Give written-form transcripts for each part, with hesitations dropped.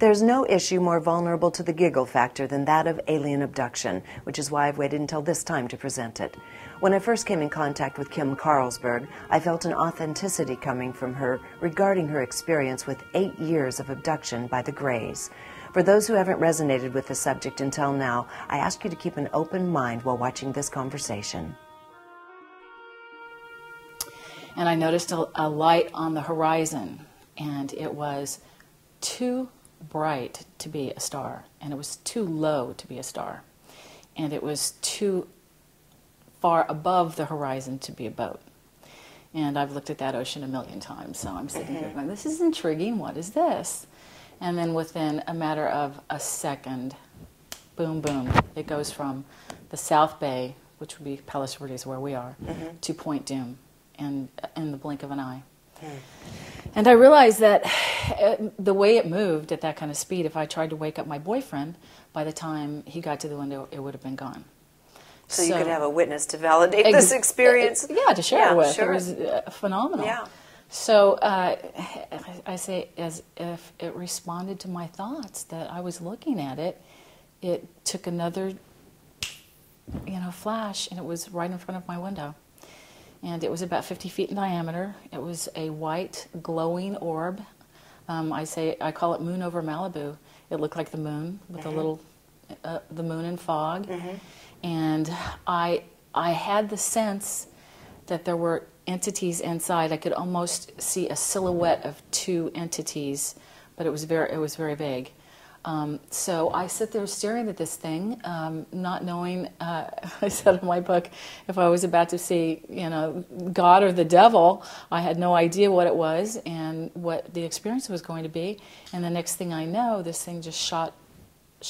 There's no issue more vulnerable to the giggle factor than that of alien abduction, which is why I've waited until this time to present it. When I first came in contact with Kim Carlsberg, I felt an authenticity coming from her regarding her experience with 8 years of abduction by the Greys. For those who haven't resonated with the subject until now, I ask you to keep an open mind while watching this conversation. And I noticed a light on the horizon, and it was too bright to be a star, and it was too low to be a star, and it was too far above the horizon to be a boat. And I've looked at that ocean a million times, so I'm sitting here going, this is intriguing, what is this? And then within a matter of a second, boom, boom, it goes from the South Bay, which would be Palos Verdes where we are, to Point Doom, and in the blink of an eye. And I realized that the way it moved at that kind of speed, if I tried to wake up my boyfriend, by the time he got to the window, it would have been gone. So you could have a witness to validate this experience. Yeah, to share it with. Sure. It was phenomenal. Yeah. So I say, as if it responded to my thoughts that I was looking at it, it took another, flash, and it was right in front of my window. And it was about 50 feet in diameter. It was a white, glowing orb. I call it moon over Malibu. It looked like the moon with a little, the moon and fog. And I had the sense that there were entities inside. I could almost see a silhouette of two entities, but it was very vague. So I sit there staring at this thing, not knowing, I said in my book, if I was about to see, God or the devil. I had no idea what it was and what the experience was going to be. And the next thing I know, this thing just shot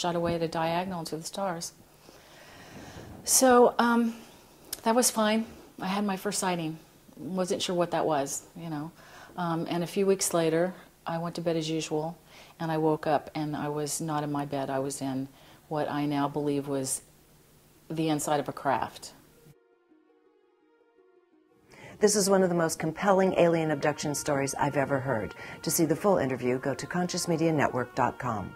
away at a diagonal to the stars. So that was fine. I had my first sighting. Wasn't sure what that was, And a few weeks later, I went to bed as usual. And I woke up, and I was not in my bed. I was in what I now believe was the inside of a craft. This is one of the most compelling alien abduction stories I've ever heard. To see the full interview, go to ConsciousMediaNetwork.com.